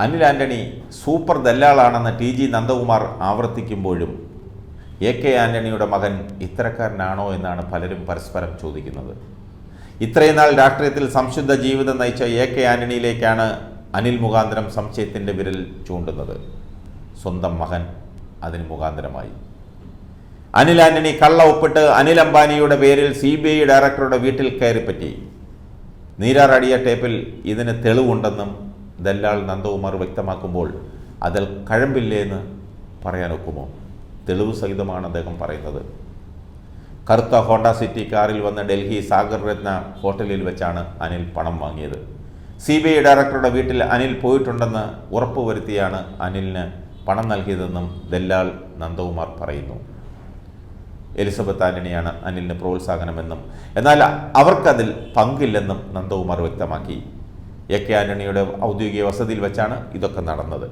Anil Antony super ദല്ലാളാണെന്ന് T G Nandakumar ആവർത്തിക്കുമ്പോഴും AK ആന്റണിയുടെ മകൻ ഇത്തരക്കാരനാണോ എന്നാണ് പലരും പരസ്പരം ചോദിക്കുന്നത്. ഇത്രയും നാൾ രാഷ്ട്രീയത്തിൽ സംശുദ്ധ ജീവിതം നയിച്ച AK ആന്റണിയിലേക്കാണ് അനിൽ മുഖാന്തരം സംശയത്തിൻ്റെ വിരൽ ചൂണ്ടുന്നത്. സ്വന്തം മകൻ അതിന് മുഖാന്തരമായി. അനിൽ ആന്റണി കള്ള ഒപ്പിട്ട് അനിൽ അംബാനിയുടെ പേരിൽ CBI ഡയറക്ടറുടെ വീട്ടിൽ കയറിപ്പറ്റി. നീരാറടിയ ടേപ്പിൽ ഇതിന് തെളിവുണ്ടെന്നും ദല്ലാൾ നന്ദകുമാർ വ്യക്തമാക്കുമ്പോൾ അതിൽ കഴമ്പില്ലേ എന്ന് പറയാനൊക്കുമോ? തെളിവ് സഹിതമാണ് അദ്ദേഹം പറയുന്നത്. കറുത്ത ഹോണ്ട സിറ്റി കാറിൽ വന്ന് ഡൽഹി സാഗർ രത്ന ഹോട്ടലിൽ വെച്ചാണ് അനിൽ പണം വാങ്ങിയത്. CBI ഡയറക്ടറുടെ വീട്ടിൽ അനിൽ പോയിട്ടുണ്ടെന്ന് ഉറപ്പുവരുത്തിയാണ് അനിലിന് പണം നൽകിയതെന്നും ദല്ലാൾ നന്ദകുമാർ പറയുന്നു. എലിസബത്ത് ആന്റണിയാണ് അനിലിന് പ്രോത്സാഹനമെന്നും എന്നാൽ അവർക്കതിൽ പങ്കില്ലെന്നും നന്ദകുമാർ വ്യക്തമാക്കി. AK ആന്റണിയുടെ ഔദ്യോഗിക വസതിയിൽ വെച്ചാണ് ഇതൊക്കെ നടന്നത്.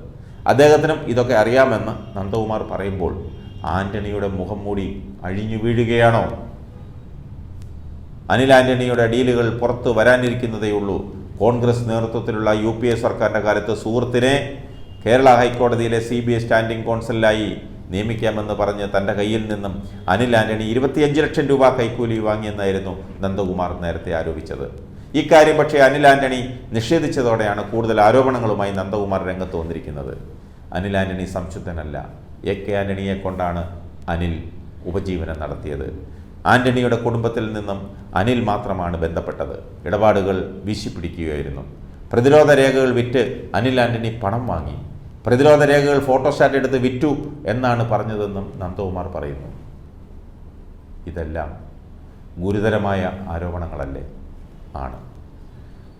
അദ്ദേഹത്തിനും ഇതൊക്കെ അറിയാമെന്ന് നന്ദകുമാർ പറയുമ്പോൾ ആന്റണിയുടെ മുഖം മൂടി അഴിഞ്ഞു വീഴുകയാണോ? അനിൽ ആന്റണിയുടെ ഡീലുകൾ പുറത്തു വരാനിരിക്കുന്നതേയുള്ളൂ. കോൺഗ്രസ് നേതൃത്വത്തിലുള്ള UPA സർക്കാരിൻ്റെ കാലത്ത് സുഹൃത്തിനെ കേരള ഹൈക്കോടതിയിലെ CBI സ്റ്റാൻഡിംഗ് കോൺസലായി നിയമിക്കാമെന്ന് പറഞ്ഞ് തൻ്റെ കയ്യിൽ നിന്നും അനിൽ ആന്റണി 25 ലക്ഷം രൂപ കൈക്കൂലി വാങ്ങിയെന്നായിരുന്നു നന്ദകുമാർ നേരത്തെ ആരോപിച്ചത്. ഇക്കാര്യം പക്ഷേ അനിൽ ആന്റണി നിഷേധിച്ചതോടെയാണ് കൂടുതൽ ആരോപണങ്ങളുമായി നന്ദകുമാർ രംഗത്ത് വന്നിരിക്കുന്നത്. അനിൽ ആന്റണി സംശുദ്ധനല്ല. AK ആന്റണിയെ കൊണ്ടാണ് അനിൽ ഉപജീവനം നടത്തിയത്. ആന്റണിയുടെ കുടുംബത്തിൽ നിന്നും അനിൽ മാത്രമാണ് ബന്ധപ്പെട്ടത്. ഇടപാടുകൾ വീശിപ്പിടിക്കുകയായിരുന്നു. പ്രതിരോധ രേഖകൾ വിറ്റ് അനിൽ ആന്റണി പണം വാങ്ങി. പ്രതിരോധ രേഖകൾ ഫോട്ടോസ്റ്റാറ്റ് എടുത്ത് വിറ്റു എന്നാണ് പറഞ്ഞതെന്നും നന്ദകുമാർ പറയുന്നു. ഇതെല്ലാം ഗുരുതരമായ ആരോപണങ്ങളല്ലേ? ആണ്.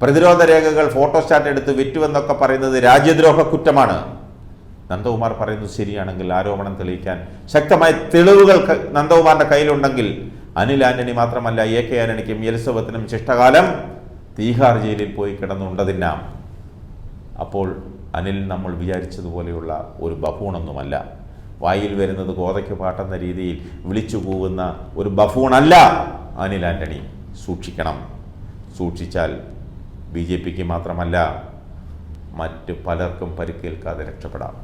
പ്രതിരോധ രേഖകൾ ഫോട്ടോസ്റ്റാറ്റ് എടുത്ത് വിറ്റുവെന്നൊക്കെ പറയുന്നത് രാജ്യദ്രോഹ കുറ്റമാണ്. നന്ദകുമാർ പറയുന്നത് ശരിയാണെങ്കിൽ ആരോപണം തെളിയിക്കാൻ ശക്തമായ തെളിവുകൾ നന്ദകുമാറിൻ്റെ കയ്യിലുണ്ടെങ്കിൽ അനിൽ ആന്റണി മാത്രമല്ല AK ആന്റണിക്കും എലിസബത്തിനും ശിഷ്ടകാലം തീഹാർ ജയിലിൽ പോയി കിടന്നുണ്ടതിനാം. അപ്പോൾ അനിൽ നമ്മൾ വിചാരിച്ചതുപോലെയുള്ള ഒരു ബഫൂണൊന്നുമല്ല. വായിൽ വരുന്നത് ഗോതയ്ക്ക് പാട്ടെന്ന രീതിയിൽ വിളിച്ചു കൂവുന്ന ഒരു ബഫൂണല്ല അനിൽ ആന്റണി. സൂക്ഷിക്കണം. സൂക്ഷിച്ചാൽ BJPക്ക് മാത്രമല്ല മറ്റ് പലർക്കും പരിക്കേൽക്കാതെ രക്ഷപ്പെടാം.